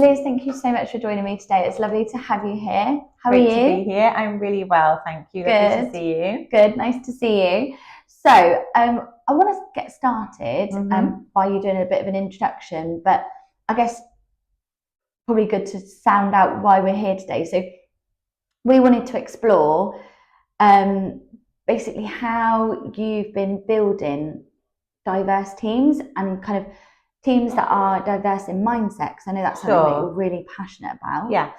Liz, thank you so much for joining me today. It's lovely to have you here. How Great are you? to be here. I'm really well, thank you. Lovely to see you. Good, nice to see you. So, I want to get started by you doing a bit of an introduction, but I guess probably good to sound out why we're here today. So, we wanted to explore basically how you've been building diverse teams and kind of teams that are diverse in mindset, because I know that's something that you're really passionate about. Yes.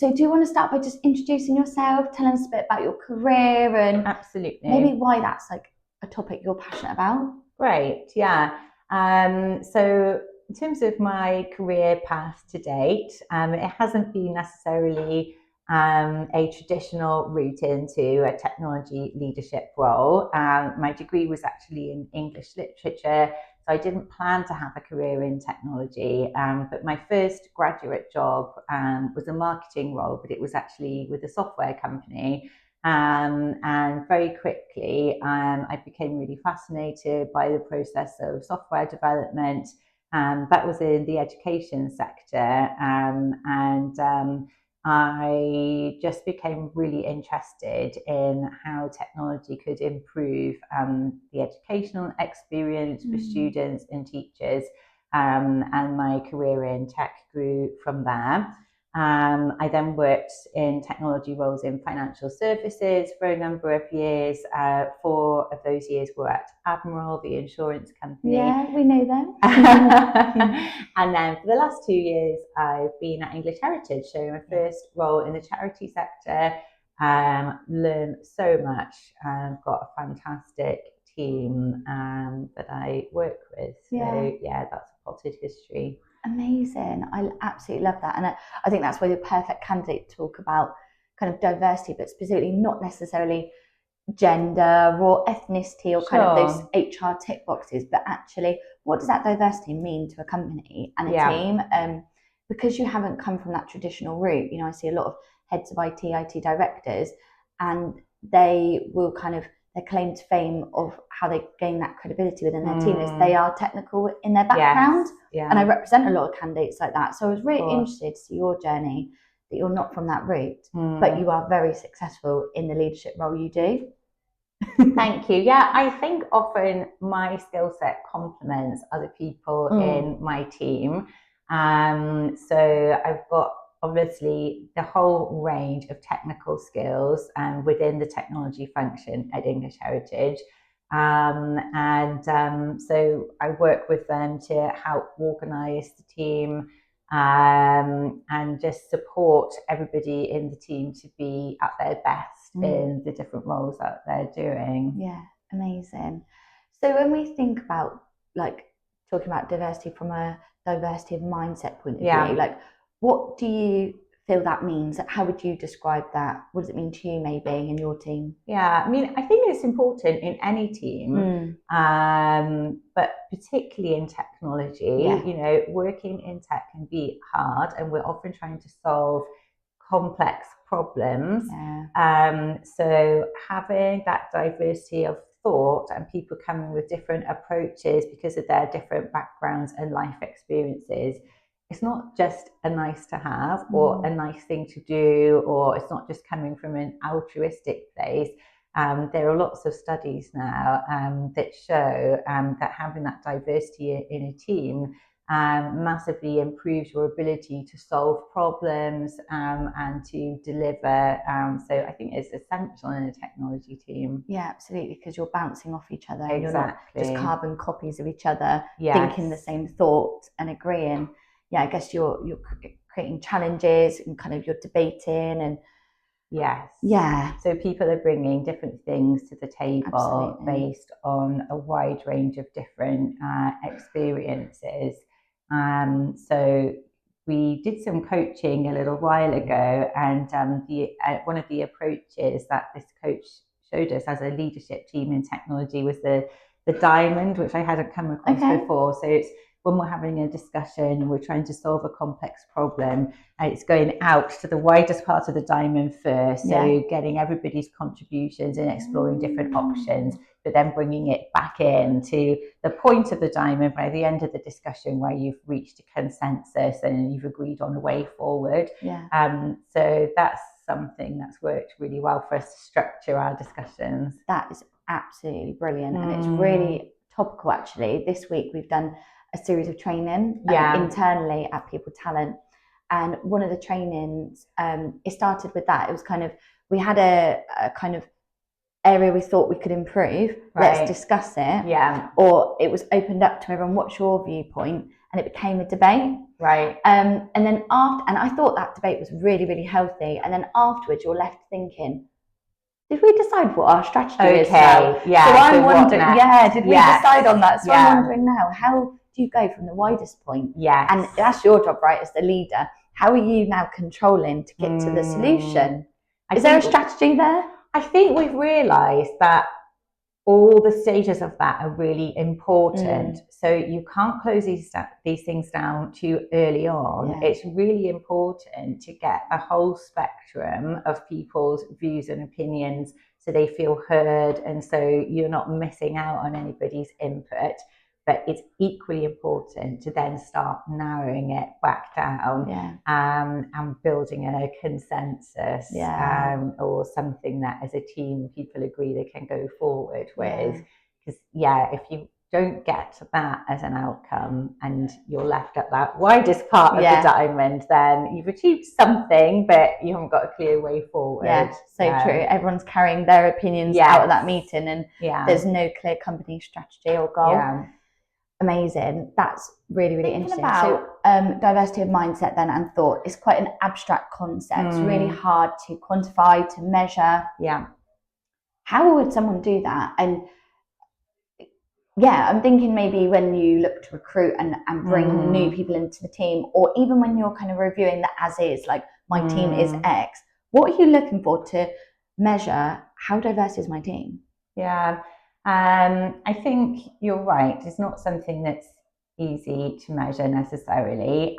So do you want to start by just introducing yourself, telling us a bit about your career and absolutely maybe why that's like a topic you're passionate about? Great, yeah. So in terms of my career path to date, it hasn't been necessarily a traditional route into a technology leadership role. My degree was actually in English literature, so I didn't plan to have a career in technology. But my first graduate job was a marketing role, but it was actually with a software company. And very quickly, I became really fascinated by the process of software development. That was in the education sector. I just became really interested in how technology could improve the educational experience for students and teachers, and my career in tech grew from there. I then worked in technology roles in financial services for a number of years. 4 of those years were at Admiral, the insurance company. Yeah, we know them. And then for the last 2 years, I've been at English Heritage, so my first role in the charity sector. Learned so much. Got a fantastic team that I work with. So yeah, that's a potted history. Amazing. I absolutely love that. And I think that's why you're a perfect candidate to talk about kind of diversity, but specifically not necessarily gender or ethnicity or kind of those HR tick boxes, but actually what does that diversity mean to a company and a team? Because you haven't come from that traditional route. You know, I see a lot of heads of IT directors, and they will kind of, their claim to fame of how they gain that credibility within their team is they are technical in their background. And I represent a lot of candidates like that. So I was really interested to see your journey, that you're not from that route, but you are very successful in the leadership role you do. Thank you. Yeah, I think often my skill set complements other people in my team. So I've got obviously the whole range of technical skills within the technology function at English Heritage. So I work with them to help organise the team and just support everybody in the team to be at their best in the different roles that they're doing. Yeah, amazing. So when we think about like talking about diversity from a diversity of mindset point of view, like what do you feel that means? How would you describe that? What does it mean to you maybe in your team? Yeah, I mean, I think it's important in any team, but particularly in technology. You know, working in tech can be hard, and we're often trying to solve complex problems. So having that diversity of thought and people coming with different approaches because of their different backgrounds and life experiences, it's not just a nice to have or a nice thing to do, or it's not just coming from an altruistic place. There are lots of studies now that show that having that diversity in a team massively improves your ability to solve problems and to deliver. So I think it's essential in a technology team. Yeah, absolutely, because you're bouncing off each other. Exactly. You're not just carbon copies of each other, thinking the same thought and agreeing. Yeah, I guess you're creating challenges and kind of you're debating and so people are bringing different things to the table based on a wide range of different experiences. So we did some coaching a little while ago, and one of the approaches that this coach showed us as a leadership team in technology was the diamond, which I hadn't come across before. So it's when we're having a discussion and we're trying to solve a complex problem, it's going out to the widest part of the diamond first. So getting everybody's contributions and exploring different options, but then bringing it back in to the point of the diamond by the end of the discussion where you've reached a consensus and you've agreed on a way forward. So that's something that's worked really well for us to structure our discussions. That is absolutely brilliant. And it's really topical, actually. This week we've done a series of training internally at People Talent. And one of the trainings, it started with that. It was kind of, we had a kind of area we thought we could improve. Let's discuss it. Or it was opened up to everyone, what's your viewpoint? And it became a debate. And then after, and I thought that debate was really, really healthy. And then afterwards, you're left thinking, did we decide what our strategy is now? So I'm wondering, did we decide on that? So I'm wondering now, how do you go from the widest point? And that's your job, right, as the leader. How are you now controlling to get to the solution? Is there a strategy there? I think we've realised that all the stages of that are really important. So you can't close these things down too early on. It's really important to get the whole spectrum of people's views and opinions so they feel heard, and so you're not missing out on anybody's input. But it's equally important to then start narrowing it back down and building a consensus or something that as a team people agree they can go forward with. Because if you don't get to that as an outcome and you're left at that widest part of the diamond, then you've achieved something, but you haven't got a clear way forward. True. Everyone's carrying their opinions out of that meeting, and there's no clear company strategy or goal. Amazing. That's really, really interesting. So diversity of mindset then and thought is quite an abstract concept. It's really hard to quantify, to measure. How would someone do that? And I'm thinking maybe when you look to recruit and bring new people into the team, or even when you're kind of reviewing the as is, like my team is X, what are you looking for to measure how diverse is my team? I think you're right. It's not something that's easy to measure necessarily.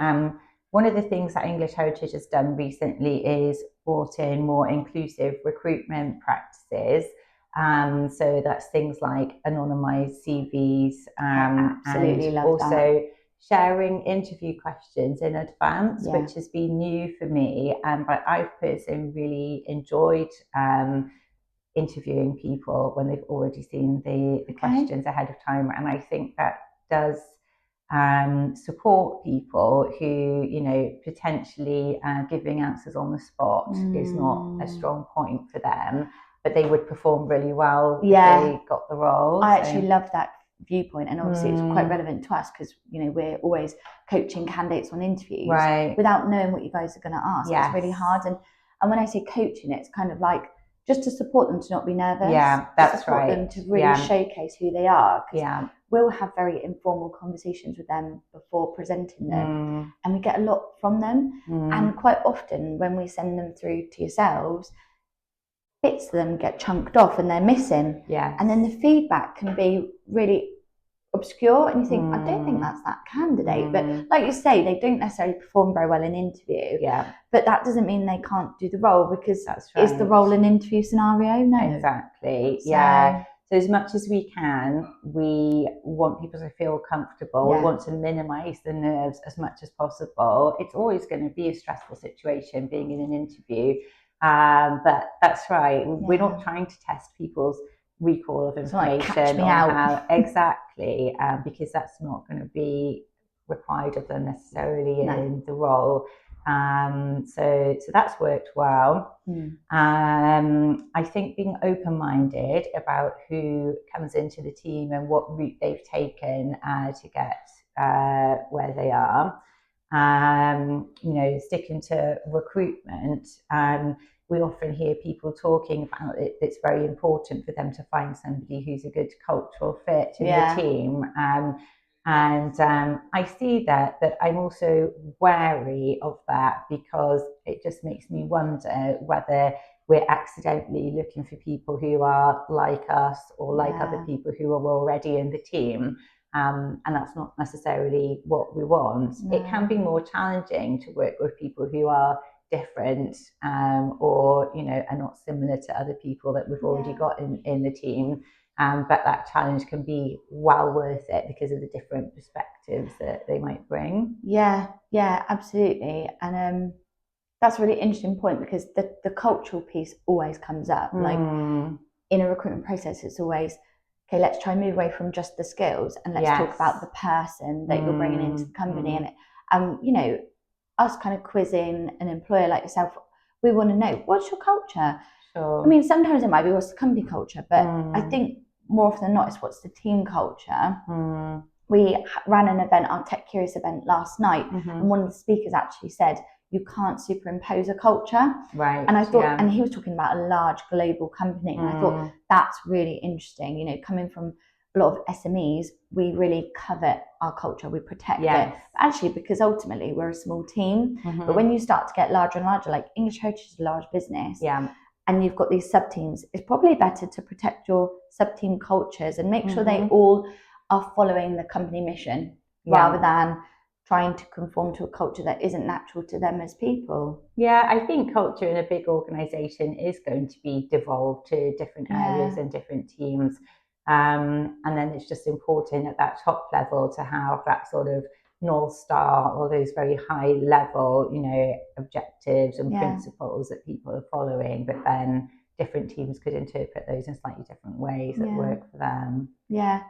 One of the things that English Heritage has done recently is brought in more inclusive recruitment practices. So that's things like anonymised CVs, and also sharing interview questions in advance, which has been new for me. But I've personally really enjoyed interviewing people when they've already seen the questions ahead of time, and I think that does support people who, potentially giving answers on the spot is not a strong point for them, but they would perform really well if they got the role. I actually love that viewpoint, and obviously it's quite relevant to us because we're always coaching candidates on interviews without knowing what you guys are going to ask. It's really hard, and when I say coaching, it's kind of like just to support them to not be nervous. That's support them to really showcase who they are. We'll have very informal conversations with them before presenting them, and we get a lot from them. And quite often when we send them through to yourselves, bits of them get chunked off and they're missing. And then the feedback can be really obscure, and you think, I don't think that's that candidate. But like you say, they don't necessarily perform very well in interview. But that doesn't mean they can't do the role, because is the role an interview scenario? No. Exactly. So as much as we can, we want people to feel comfortable. We want to minimize the nerves as much as possible. It's always going to be a stressful situation being in an interview. But that's right. We're not trying to test people's recall of information. Like, catch me out. Exactly, because that's not going to be required of them necessarily in the role. So that's worked well. I think being open-minded about who comes into the team and what route they've taken to get where they are. Sticking to recruitment, we often hear people talking about it. It's very important for them to find somebody who's a good cultural fit in the team. And I see that, but I'm also wary of that, because it just makes me wonder whether we're accidentally looking for people who are like us or like other people who are already in the team. and that's not necessarily what we want. No. It can be more challenging to work with people who are different, or are not similar to other people that we've already got in the team. But that challenge can be well worth it because of the different perspectives that they might bring. Yeah, absolutely. And that's a really interesting point, because the cultural piece always comes up. Like in a recruitment process, it's always, okay, let's try and move away from just the skills and let's talk about the person that you're bringing into the company. And us kind of quizzing an employer like yourself, we want to know, what's your culture? Sure. I mean, sometimes it might be what's the company culture, but I think more often than not, it's what's the team culture. We ran an event, our Tech Curious event last night, and one of the speakers actually said, you can't superimpose a culture. Right. And I thought, and he was talking about a large global company, and I thought that's really interesting. Coming from a lot of SMEs, we really covet our culture, we protect it. Actually, because ultimately we're a small team. But when you start to get larger and larger, like English Heritage is a large business, and you've got these sub teams, it's probably better to protect your sub team cultures and make sure they all are following the company mission, rather than trying to conform to a culture that isn't natural to them as people. Yeah, I think culture in a big organisation is going to be devolved to different areas and different teams. And then it's just important at that top level to have that sort of North Star, or those very high level, objectives and principles that people are following. But then different teams could interpret those in slightly different ways that work for them. Yeah.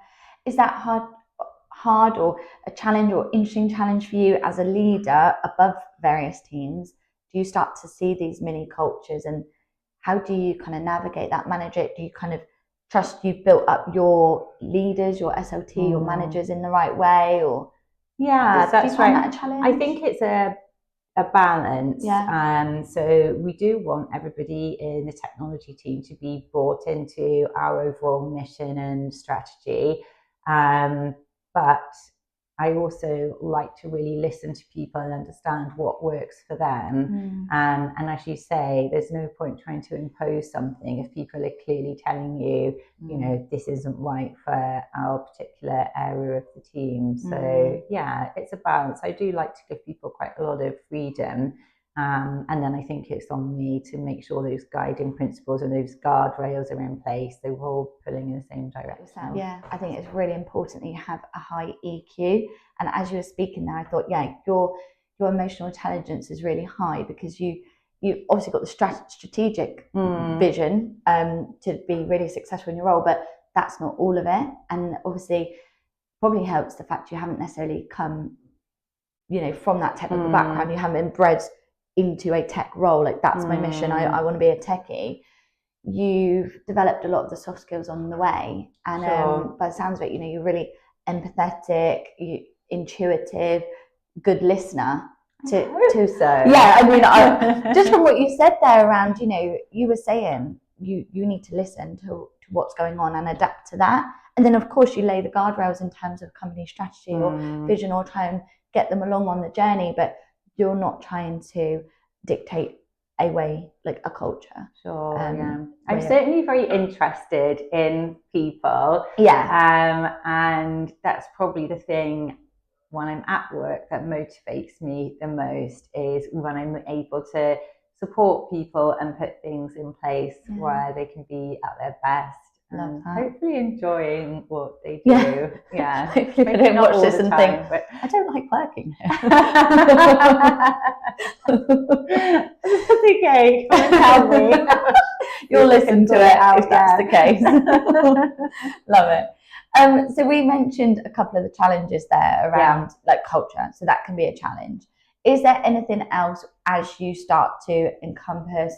Is that hard or a challenge or interesting challenge for you as a leader above various teams? Do you start to see these mini cultures, and how do you kind of navigate that, manage it? Do you kind of trust you've built up your leaders, your SLT, your managers in the right way? Or that's do you find right. that a challenge? I think it's a balance. So we do want everybody in the technology team to be brought into our overall mission and strategy. But I also like to really listen to people and understand what works for them. And as you say, there's no point trying to impose something if people are clearly telling you, this isn't right for our particular area of the team. So it's a balance. I do like to give people quite a lot of freedom. And then I think it's on me to make sure those guiding principles and those guardrails are in place. They're all pulling in the same direction. Yeah, I think it's really important that you have a high EQ. And as you were speaking there, I thought, your emotional intelligence is really high, because you obviously got the strategic vision to be really successful in your role, but that's not all of it. And obviously probably helps the fact you haven't necessarily come, from that technical background. You haven't been bred into a tech role, like that's my mission, I want to be a techie. You've developed a lot of the soft skills on the way, and by the sounds of it, you're really empathetic, intuitive, good listener. I hope so. Yeah, I mean, just from what you said there around, you were saying you need to listen to what's going on and adapt to that, and then of course you lay the guardrails in terms of company strategy or vision, or try and get them along on the journey, but you're not trying to dictate a way, like a culture. Sure. I'm certainly very interested in people. And that's probably the thing when I'm at work that motivates me the most, is when I'm able to support people and put things in place where they can be at their best. And hopefully enjoying what they do. Hopefully they don't watch this and think, but I don't like working here. That's okay. Come and tell me. You'll listen to it if that's the case. Love it. So we mentioned a couple of the challenges there around like culture. So that can be a challenge. Is there anything else as you start to encompass,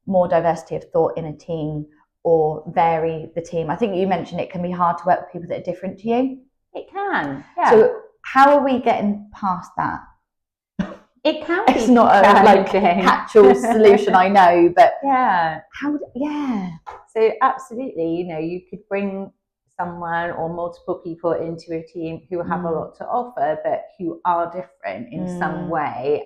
more diversity of thought in a team, or vary the team? I think you mentioned it can be hard to work with people that are different to you. It can. So how are we getting past that? It can be. It's not a catch-all solution, I know, but So absolutely, you could bring someone or multiple people into a team who have a lot to offer, but who are different in some way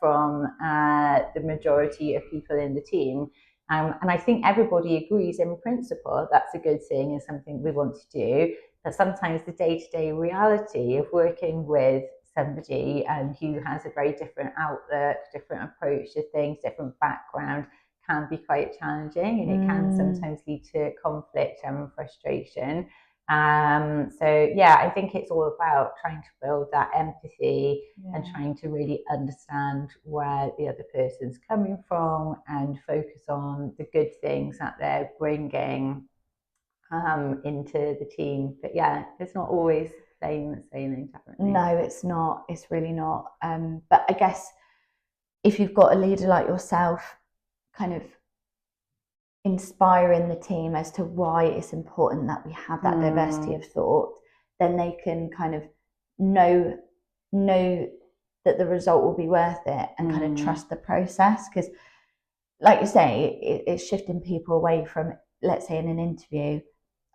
from the majority of people in the team. And I think everybody agrees in principle that's a good thing and something we want to do. that sometimes the day-to-day reality of working with somebody who has a very different outlook, different approach to things, different background, can be quite challenging, and it can sometimes lead to conflict and frustration. So yeah, I think it's all about trying to build that empathy and trying to really understand where the other person's coming from and focus on the good things that they're bringing into the team. But yeah, it's not always plain sailing, definitely. No, it's not. It's really not. But I guess if you've got a leader like yourself, kind of inspiring the team as to why it's important that we have that diversity of thought, then they can kind of know that the result will be worth it and kind of trust the process. Because like you say, it's shifting people away from, let's say in an interview,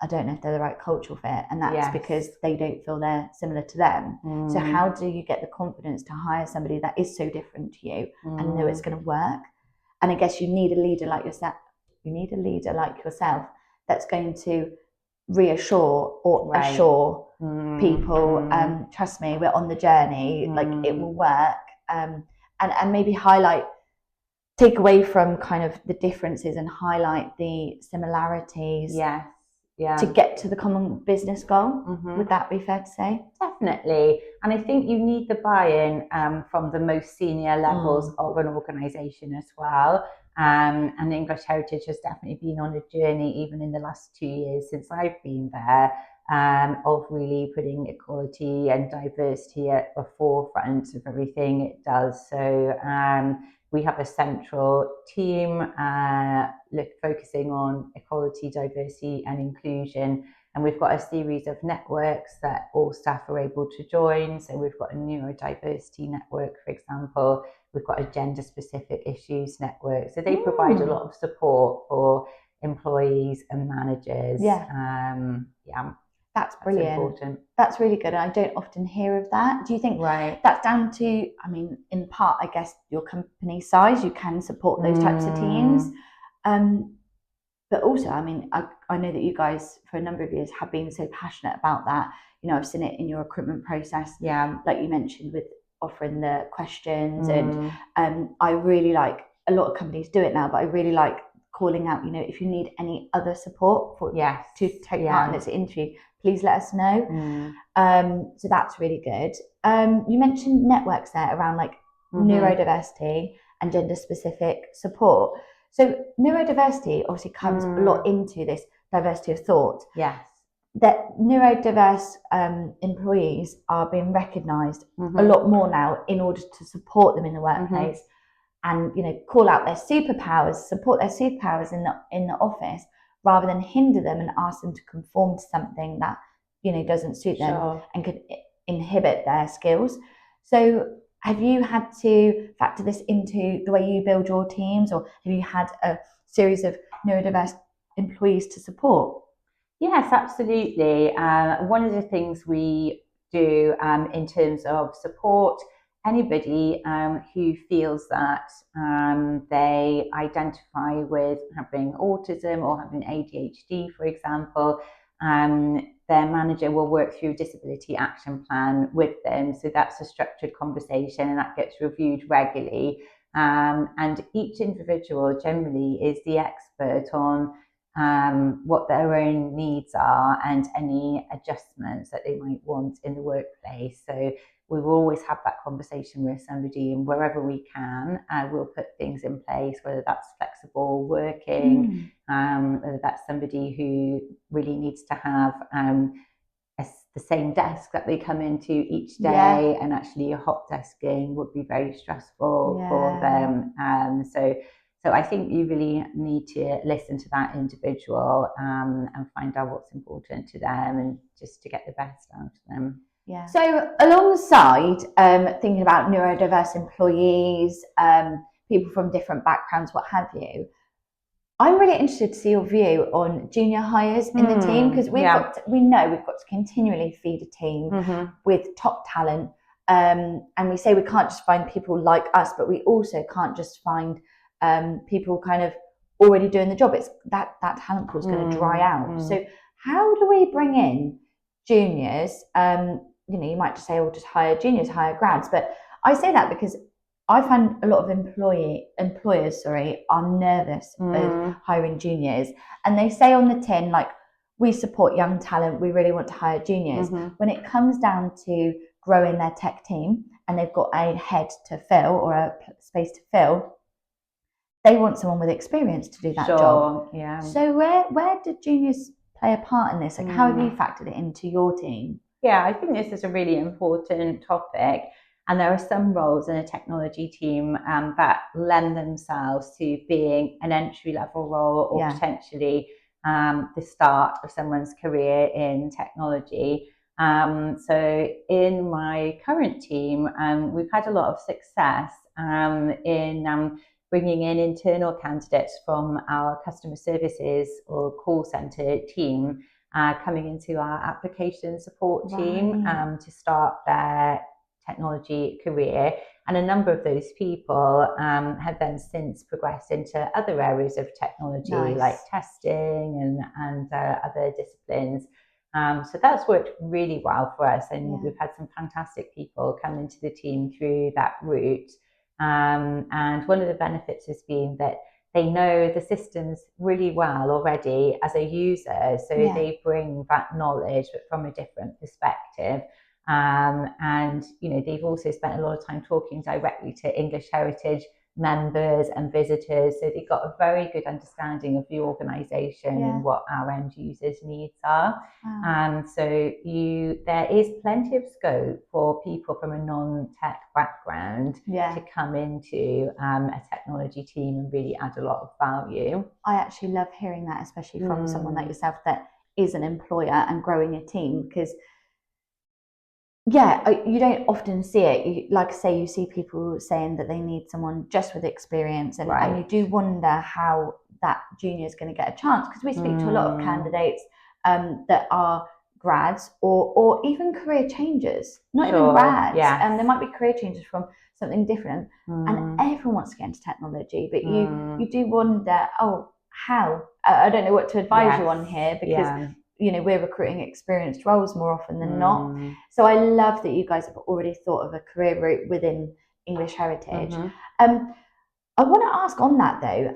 I don't know if they're the right cultural fit, and that's because they don't feel they're similar to them. So how do you get the confidence to hire somebody that is so different to you and know it's going to work? And I guess you need a leader like yourself. You need a leader like yourself that's going to reassure or assure people, trust me, we're on the journey, like it will work, and maybe take away from kind of the differences and highlight the similarities. To get to the common business goal. Would that be fair to say? Definitely. And I think you need the buy-in from the most senior levels of an organisation as well. And English Heritage has definitely been on a journey, even in the last 2 years since I've been there, of really putting equality and diversity at the forefront of everything it does. So we have a central team focusing on equality, diversity and inclusion. And we've got a series of networks that all staff are able to join. So we've got a neurodiversity network, for example. We've got a gender-specific issues network. So they provide a lot of support for employees and managers. That's brilliant. Important. That's really good. And I don't often hear of that. Do you think that's down to, I mean, in part, I guess, your company size, you can support those types of teams. But also, I mean, I know that you guys, for a number of years, have been so passionate about that. You know, I've seen it in your recruitment process. Like you mentioned, with offering the questions. And I really like, a lot of companies do it now, but I really like calling out, you know, if you need any other support to take part in this interview, please let us know. So that's really good. You mentioned networks there around like neurodiversity and gender specific support. So neurodiversity obviously comes a lot into this diversity of thought. That neurodiverse employees are being recognised a lot more now in order to support them in the workplace. And, you know, call out their superpowers, support their superpowers in the office, rather than hinder them and ask them to conform to something that, you know, doesn't suit them and could inhibit their skills. So have you had to factor this into the way you build your teams, or have you had a series of neurodiverse employees to support? Yes, absolutely. One of the things we do in terms of support, anybody who feels that they identify with having autism or having ADHD, for example, their manager will work through a disability action plan with them. So that's a structured conversation and that gets reviewed regularly. And each individual generally is the expert on what their own needs are and any adjustments that they might want in the workplace. So we will always have that conversation with somebody, and wherever we can, we'll put things in place, whether that's flexible working, whether that's somebody who really needs to have the same desk that they come into each day, and actually a hot desking would be very stressful for them. So I think you really need to listen to that individual and find out what's important to them, and just to get the best out of them. So alongside thinking about neurodiverse employees, people from different backgrounds, what have you, I'm really interested to see your view on junior hires in the team, because we know we've got to continually feed a team with top talent, and we say we can't just find people like us, but we also can't just find people kind of already doing the job. It's that talent pool is going to dry out. So how do we bring in juniors, you might just say, oh, just hire juniors, hire grads. But I say that because I find a lot of employers are nervous of hiring juniors, and they say on the tin, like, we support young talent, we really want to hire juniors. When it comes down to growing their tech team and they've got a head to fill or a space to fill, they want someone with experience to do that job. Yeah. So where did juniors play a part in this? Like, how have you factored it into your team? Yeah, I think this is a really important topic. And there are some roles in a technology team that lend themselves to being an entry-level role or potentially the start of someone's career in technology. So in my current team, we've had a lot of success in bringing in internal candidates from our customer services or call center team coming into our application support team to start their technology career. And a number of those people have then since progressed into other areas of technology, like testing and other disciplines. So that's worked really well for us. And we've had some fantastic people come into the team through that route. And one of the benefits has been that they know the systems really well already as a user. So they bring that knowledge, but from a different perspective. And, they've also spent a lot of time talking directly to English heritage members and visitors. So they've got a very good understanding of the organisation and what our end users' needs are. So there is plenty of scope for people from a non-tech background to come into a technology team and really add a lot of value. I actually love hearing that, especially from someone like yourself that is an employer and growing a team, because you don't often see it. Like I say, you see people saying that they need someone just with experience, and you do wonder how that junior is going to get a chance, because we speak to a lot of candidates that are grads or even career changers, not even grads, and there might be career changers from something different, and everyone wants to get into technology, but you do wonder, how? I don't know what to advise you on here, because we're recruiting experienced roles more often than not. So I love that you guys have already thought of a career route within English heritage. I want to ask on that though,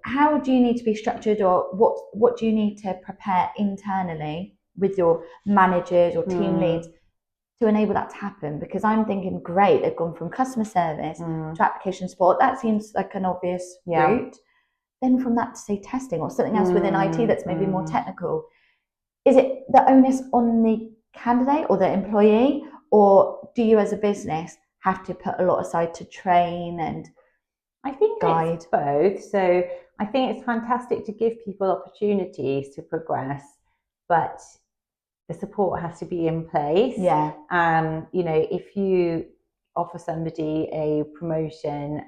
how do you need to be structured, or what do you need to prepare internally with your managers or team leads to enable that to happen? Because I'm thinking, great, they've gone from customer service to application support. That seems like an obvious route. Then from that to say testing or something else within IT that's maybe more technical. Is it the onus on the candidate or the employee, or do you as a business have to put a lot aside to train and I think guide? It's both. So I think it's fantastic to give people opportunities to progress, but the support has to be in place. If you offer somebody a promotion,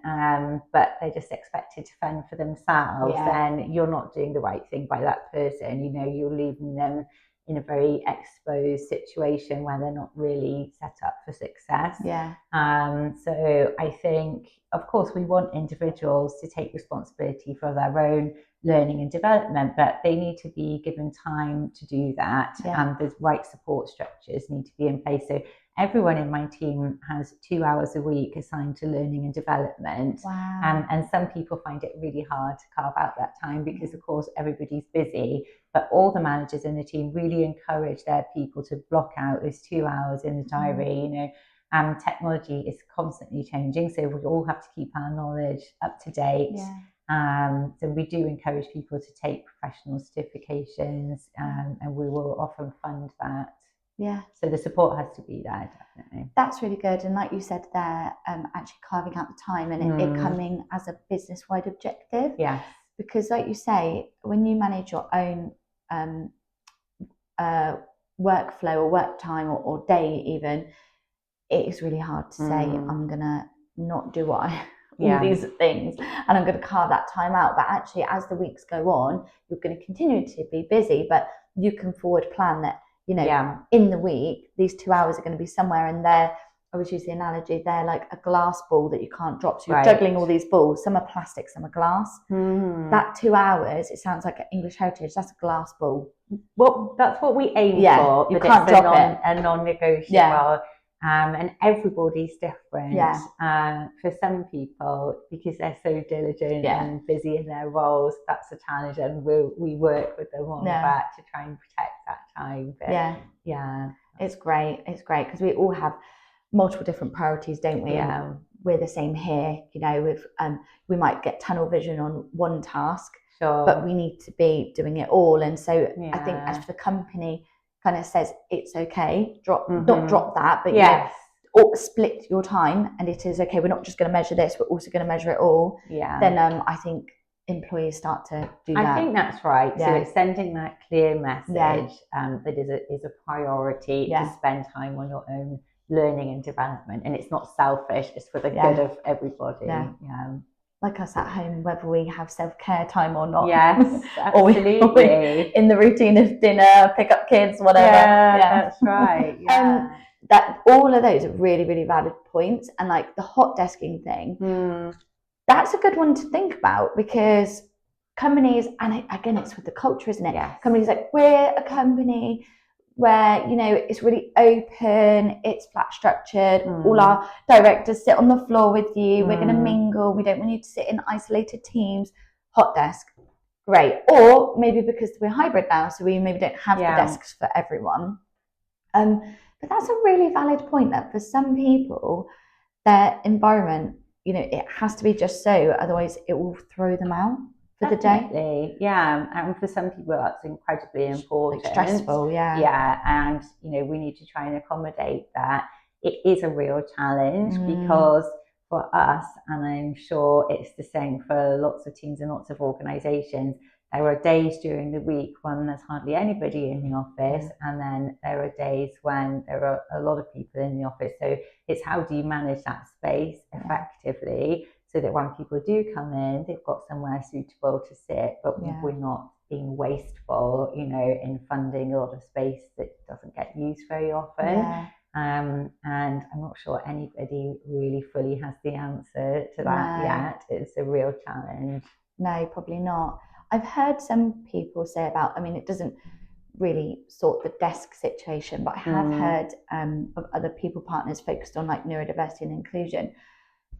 but they're just expected to fend for themselves, then you're not doing the right thing by that person. You're leaving them in a very exposed situation where they're not really set up for success. So I think, of course, we want individuals to take responsibility for their own learning and development, but they need to be given time to do that. And the right support structures need to be in place. So everyone in my team has 2 hours a week assigned to learning and development. And some people find it really hard to carve out that time because, of course, everybody's busy. But all the managers in the team really encourage their people to block out those 2 hours in the diary. Technology is constantly changing, so we all have to keep our knowledge up to date. So we do encourage people to take professional certifications, and we will often fund that. So the support has to be there, definitely. That's really good. And like you said there, actually carving out the time and it coming as a business-wide objective. Because like you say, when you manage your own workflow or work time or day even, it is really hard to say, I'm going to not do all these things and I'm going to carve that time out. But actually, as the weeks go on, you're going to continue to be busy, but you can forward plan that, in the week, these 2 hours are going to be somewhere, and they're always use the analogy, they're like a glass ball that you can't drop. So you're juggling all these balls. Some are plastic, some are glass. That 2 hours, it sounds like English heritage, that's a glass ball. Well, that's what we aim for. You can't drop it. A non-negotiable. And everybody's different. For some people, because they're so diligent and busy in their roles, that's a challenge, and we work with them on that to try and protect that time. But it's great. It's great because we all have multiple different priorities, don't we? And we're the same here. You know, with we might get tunnel vision on one task, but we need to be doing it all. And so I think as for the company kind of says it's okay, not drop that, but or split your time, and it is okay. We're not just going to measure this, we're also going to measure it all. Then I think employees start to do that. I think that's right. So it's sending that clear message that is a priority to spend time on your own learning and development, and it's not selfish, it's for the good of everybody. Like us at home, whether we have self-care time or not. Yes, absolutely. or in the routine of dinner, pick up kids, whatever. That's right. That all of those are really, really valid points. And like the hot desking thing, that's a good one to think about, because companies, and again, it's with the culture, isn't it? Companies like, we're a company where, you know, it's really open, it's flat structured, all our directors sit on the floor with you, we're going to mingle, we don't want you to sit in isolated teams. Hot desk, great. Or maybe because we're hybrid now, so we maybe don't have the desks for everyone. But that's a really valid point, that for some people, their environment, you know, it has to be just so, otherwise it will throw them out for the day. And for some people that's incredibly important. Like stressful, and you know, we need to try and accommodate that. It is a real challenge because for us, and I'm sure it's the same for lots of teams and lots of organizations, there are days during the week when there's hardly anybody in the office, and then there are days when there are a lot of people in the office. So it's how do you manage that space effectively, so that when people do come in, they've got somewhere suitable to sit, but we're not being wasteful, you know, in funding a lot of space that doesn't get used very often. And I'm not sure anybody really fully has the answer to that yet. It's a real challenge. No, probably not. I've heard some people say about, I mean, it doesn't really sort the desk situation, but I have heard of other people partners focused on like neurodiversity and inclusion.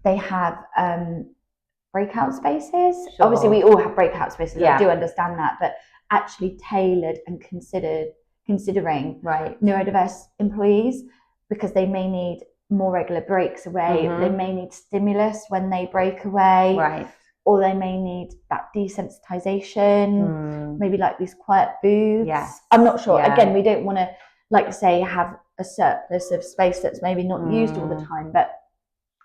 They have breakout spaces. Obviously, we all have breakout spaces. I do understand that, but actually tailored and considering neurodiverse employees, because they may need more regular breaks away. They may need stimulus when they break away. Or they may need that desensitization, maybe like these quiet booths. I'm not sure. Again, we don't want to, like say, have a surplus of space that's maybe not used all the time, but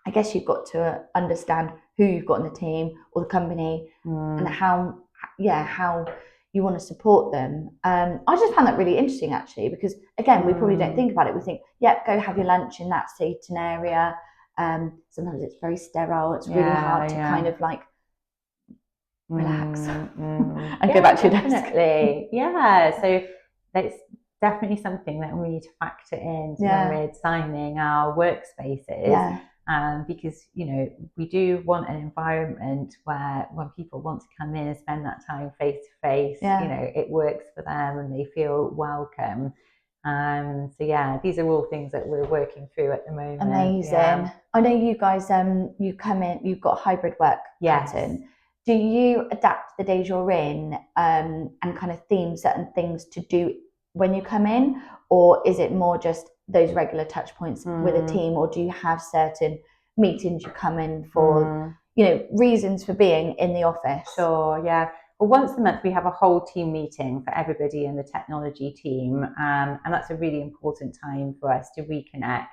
I guess you've got to understand who you've got in the team or the company and how you want to support them. I just found that really interesting, actually, because again, we probably don't think about it. We think, go have your lunch in that seating area. Sometimes it's very sterile. It's really hard to kind of like relax and go back to your desk. So that's definitely something that we need to factor in when we're designing our workspaces. Because, you know, we do want an environment where when people want to come in and spend that time face to face, you know, it works for them and they feel welcome. So these are all things that we're working through at the moment. Amazing. I know you guys, you come in, you've got a hybrid work pattern. Do you adapt the days you're in and kind of theme certain things to do when you come in? Or is it more just those regular touch points with a team? Or do you have certain meetings you come in for, you know, reasons for being in the office? Well, once a month we have a whole team meeting for everybody in the technology team. And that's a really important time for us to reconnect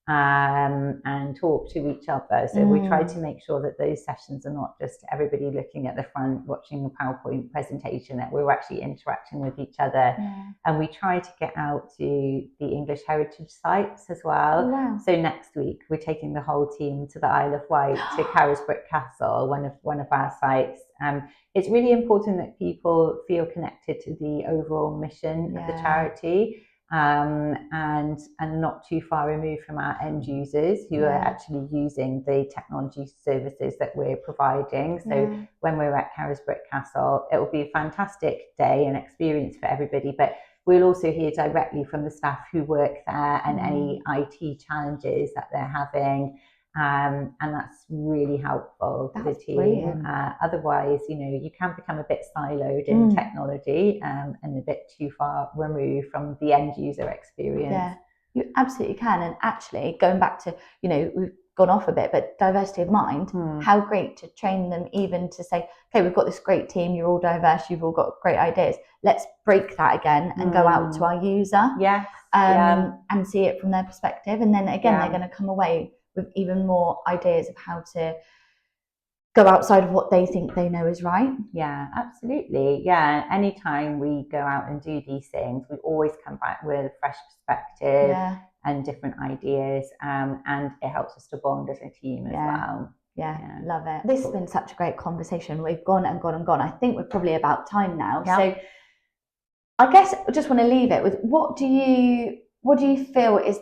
and talk to each other. So we try to make sure that those sessions are not just everybody looking at the front watching a PowerPoint presentation, that we're actually interacting with each other. And we try to get out to the English heritage sites as well. So next week we're taking the whole team to the Isle of Wight, to Carisbrooke Castle, one of our sites. It's really important that people feel connected to the overall mission of the charity. and not too far removed from our end users who are actually using the technology services that we're providing. So when we're at Carisbrooke Castle, it will be a fantastic day and experience for everybody, but we'll also hear directly from the staff who work there and any IT challenges that they're having. And that's really helpful for the team. Otherwise, you can become a bit siloed in technology and a bit too far removed from the end user experience. Yeah, you absolutely can. And actually, going back to, we've gone off a bit, but diversity of mind, how great to train them even to say, okay, we've got this great team, you're all diverse, you've all got great ideas. Let's break that again and go out to our user and see it from their perspective. And then again, they're going to come away with even more ideas of how to go outside of what they think they know is right. Yeah, absolutely. Yeah, anytime we go out and do these things, we always come back with a fresh perspective and different ideas, and it helps us to bond as a team as well. Yeah, love it. This has been such a great conversation. We've gone and gone and gone. I think we're probably about time now. So I guess I just want to leave it with what do you feel is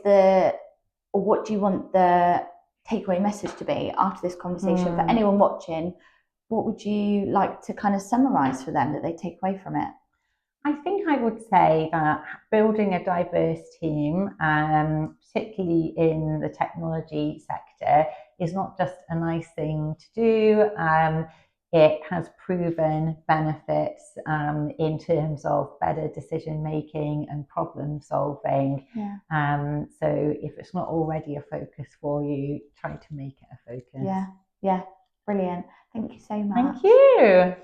or what do you want the takeaway message to be after this conversation for anyone watching? What would you like to kind of summarize for them that they take away from it? I think I would say that building a diverse team, particularly in the technology sector, is not just a nice thing to do. It has proven benefits in terms of better decision making and problem solving. So if it's not already a focus for you, try to make it a focus. Yeah, brilliant. Thank you so much. Thank you.